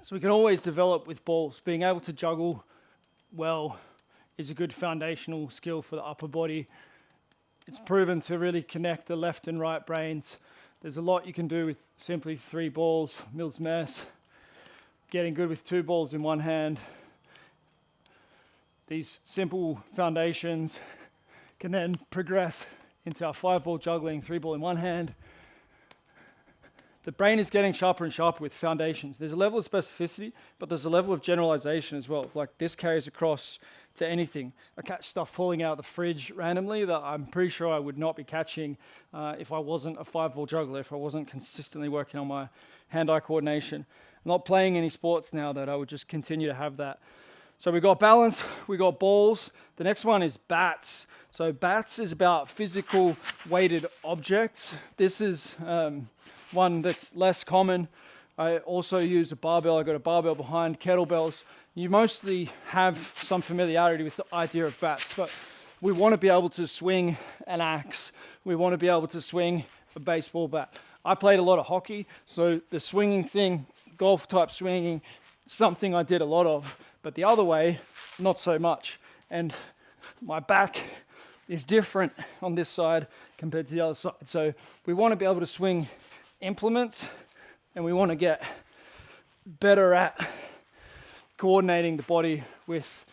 So we can always develop with balls. Being able to juggle well is a good foundational skill for the upper body. It's proven to really connect the left and right brains. There's a lot you can do with simply 3 balls, Mills mess. Getting good with 2 balls in one hand. These simple foundations can then progress into our 5-ball juggling, 3-ball in one hand. The brain is getting sharper and sharper with foundations. There's a level of specificity, but there's a level of generalization as well. Like this carries across to anything. I catch stuff falling out of the fridge randomly that I'm pretty sure I would not be catching if I wasn't a 5-ball juggler, if I wasn't consistently working on my hand-eye coordination. I'm not playing any sports now that I would just continue to have that. So we got balance, we got balls. The next one is bats. So bats is about physical weighted objects. This is one that's less common. I also use a barbell. I got a barbell behind, kettlebells. You mostly have some familiarity with the idea of bats, but we want to be able to swing an axe. We want to be able to swing a baseball bat. I played a lot of hockey, so the swinging thing, golf type swinging, something I did a lot of, but the other way, not so much. And my back is different on this side compared to the other side. So we want to be able to swing implements, and we want to get better at coordinating the body with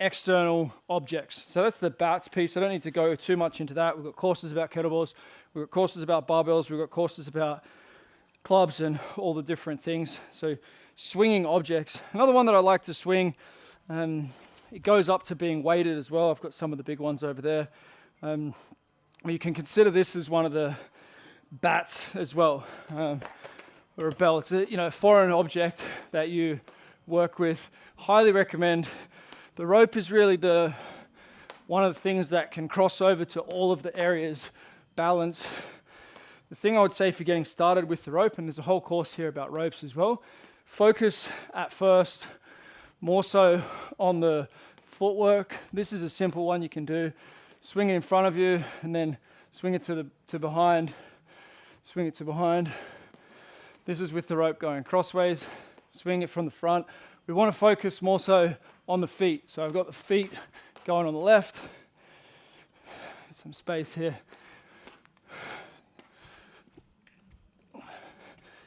external objects. So that's the bats piece. I don't need to go too much into that. We've got courses about kettlebells, we've got courses about barbells, we've got courses about clubs and all the different things. So swinging objects. Another one that I like to swing, it goes up to being weighted as well. I've got some of the big ones over there. You can consider this as one of the bats as well, or a bell. It's a foreign object that you work with. Highly recommend. The rope is really one of the things that can cross over to all of the areas. Balance. The thing I would say for getting started with the rope, and there's a whole course here about ropes as well, focus at first more so on the footwork. This is a simple one you can do. Swing it in front of you and then swing it to behind. Swing it to behind. This is with the rope going crossways. Swing it from the front. We want to focus more so on the feet. So I've got the feet going on the left. Some space here.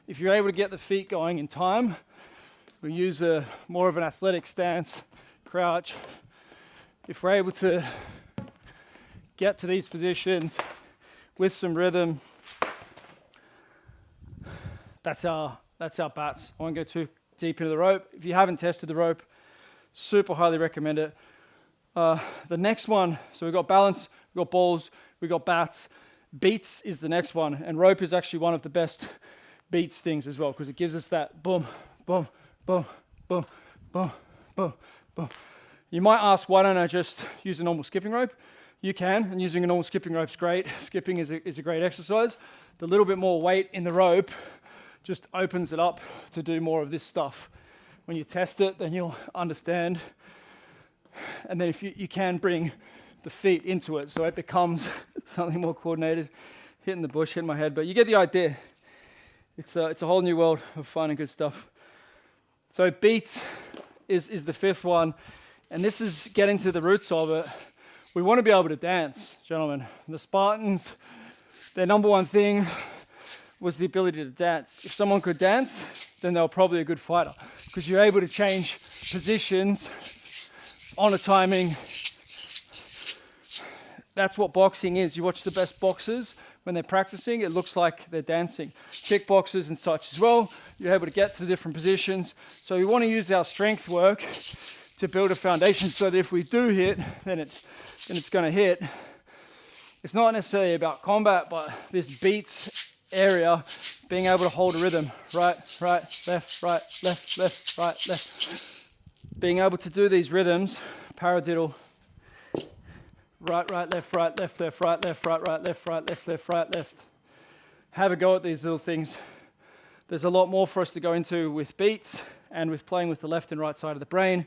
If you're able to get the feet going in time, we use more of an athletic stance, crouch. If we're able to get to these positions with some rhythm, that's our bats. I won't go too deep into the rope. If you haven't tested the rope, super highly recommend it. The next one, so we've got balance, we've got balls, we've got bats. Beats is the next one, and rope is actually one of the best beats things as well, because it gives us that boom, boom, boom, boom, boom, boom, boom. You might ask, why don't I just use a normal skipping rope? You can, and using a normal skipping rope is great. Skipping is a great exercise. The little bit more weight in the rope just opens it up to do more of this stuff. When you test it, then you'll understand. And then if you can bring the feet into it, so it becomes something more coordinated. Hitting the bush, hitting my head, but you get the idea. It's a whole new world of fun and good stuff. So beats is the 5th one, and this is getting to the roots of it. We want to be able to dance, gentlemen. The Spartans, their number one thing was the ability to dance. If someone could dance, then they were probably a good fighter, because you're able to change positions on a timing. That's what boxing is. You watch the best boxers when they're practicing, it looks like they're dancing. Kickboxers and such as well, you're able to get to the different positions. So we want to use our strength work to build a foundation so that if we do hit, then it's going to hit. It's not necessarily about combat, but this beats area, being able to hold a rhythm. Right, left, left, right, left. Being able to do these rhythms, paradiddle. Right, left, left, left, right, left, right, left, left, right, left. Have a go at these little things. There's a lot more for us to go into with beats and with playing with the left and right side of the brain,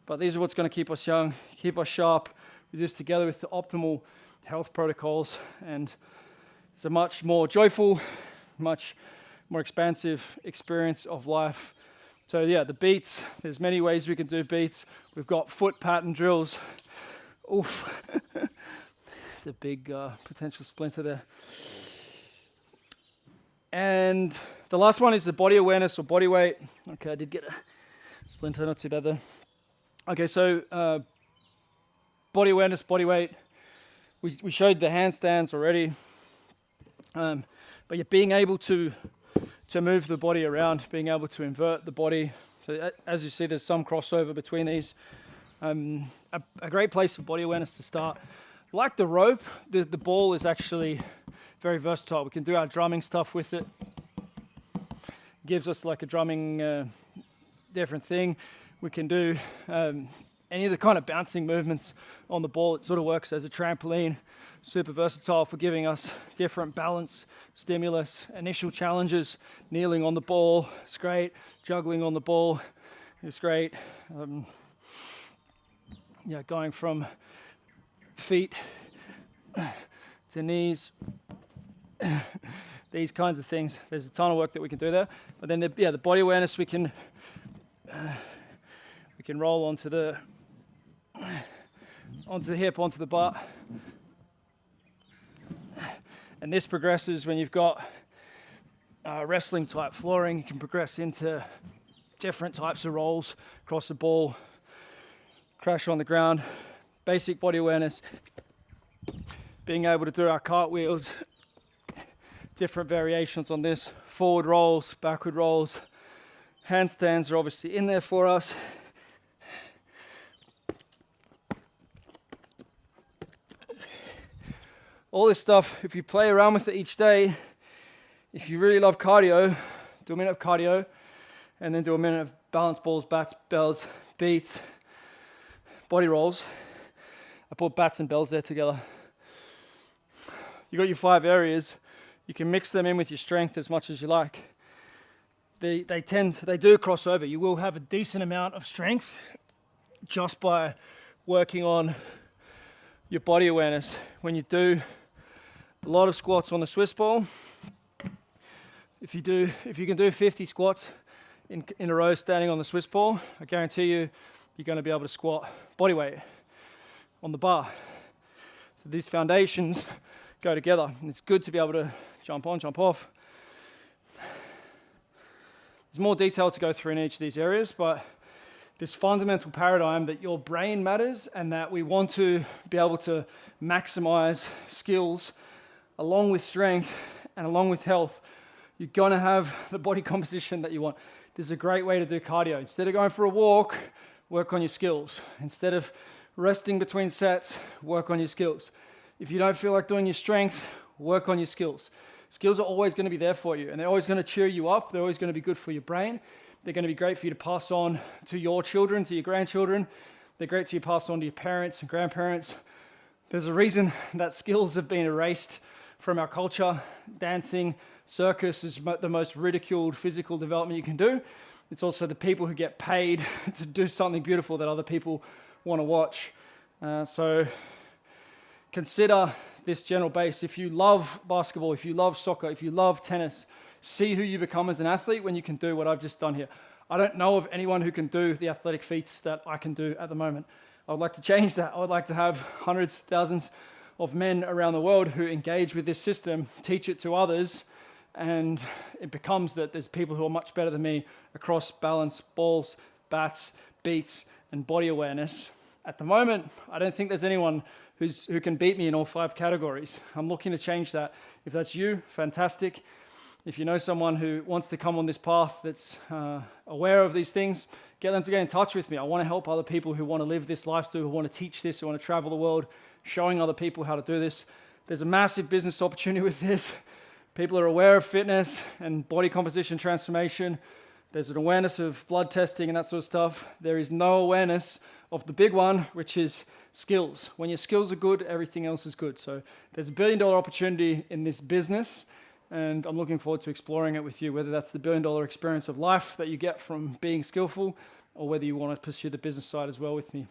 but these are what's going to keep us young, keep us sharp. We do this together with the optimal health protocols, and it's a much more joyful, much more expansive experience of life So yeah, the beats, there's many ways we can do beats. We've got foot pattern drills. Oof. It's a big potential splinter there. And the last one is the body awareness or body weight. Okay, I did get a splinter, not too bad there. Okay, so body awareness, body weight. We showed the handstands already. But you're being able to move the body around, being able to invert the body. So as you see, there's some crossover between these. A great place for body awareness to start. Like the rope, the ball is actually very versatile. We can do our drumming stuff with it. Gives us like a drumming different thing. We can do any of the kind of bouncing movements on the ball. It sort of works as a trampoline. Super versatile for giving us different balance, stimulus, initial challenges. Kneeling on the ball, it's great. Juggling on the ball, it's great. Going from feet to knees, these kinds of things. There's a ton of work that we can do there. But then, the body awareness, we can roll onto the hip, onto the butt. And this progresses when you've got wrestling type flooring. You can progress into different types of rolls across the ball, crash on the ground, basic body awareness, being able to do our cartwheels, different variations on this, forward rolls, backward rolls. Handstands are obviously in there for us. All this stuff, if you play around with it each day, if you really love cardio, do a minute of cardio, and then do a minute of balance balls, bats, bells, beats, body rolls. I put bats and bells there together. You got your 5 areas. You can mix them in with your strength as much as you like. They do cross over. You will have a decent amount of strength just by working on your body awareness. When you do a lot of squats on the Swiss ball, if you can do 50 squats in a row standing on the Swiss ball, I guarantee you're going to be able to squat body weight on the bar. So these foundations go together, and it's good to be able to jump on, jump off. There's more detail to go through in each of these areas, but this fundamental paradigm that your brain matters and that we want to be able to maximize skills along with strength and along with health, you're going to have the body composition that you want. This is a great way to do cardio. Instead of going for a walk, work on your skills. Instead of resting between sets, work on your skills. If you don't feel like doing your strength, work on your skills. Skills are always going to be there for you, and they're always going to cheer you up. They're always going to be good for your brain. They're going to be great for you to pass on to your children, to your grandchildren. They're great to you pass on to your parents and grandparents. There's a reason that skills have been erased from our culture. Dancing, circus is the most ridiculed physical development you can do. It's also the people who get paid to do something beautiful that other people want to watch. So consider this general base. If you love basketball, if you love soccer, if you love tennis, see who you become as an athlete when you can do what I've just done here. I don't know of anyone who can do the athletic feats that I can do at the moment. I would like to change that. I would like to have hundreds, thousands of men around the world who engage with this system, teach it to others, and it becomes that there's people who are much better than me across balance, balls, bats, beats, and body awareness. At the moment, I don't think there's anyone who can beat me in all 5 categories. I'm looking to change that. If that's you, fantastic. If you know someone who wants to come on this path that's aware of these things, get them to get in touch with me. I want to help other people who want to live this lifestyle, who want to teach this, who want to travel the world, showing other people how to do this. There's a massive business opportunity with this. People are aware of fitness and body composition transformation. There's an awareness of blood testing and that sort of stuff. There is no awareness of the big one, which is skills. When your skills are good, everything else is good. So there's $1 billion opportunity in this business, and I'm looking forward to exploring it with you, whether that's the $1 billion experience of life that you get from being skillful, or whether you want to pursue the business side as well with me.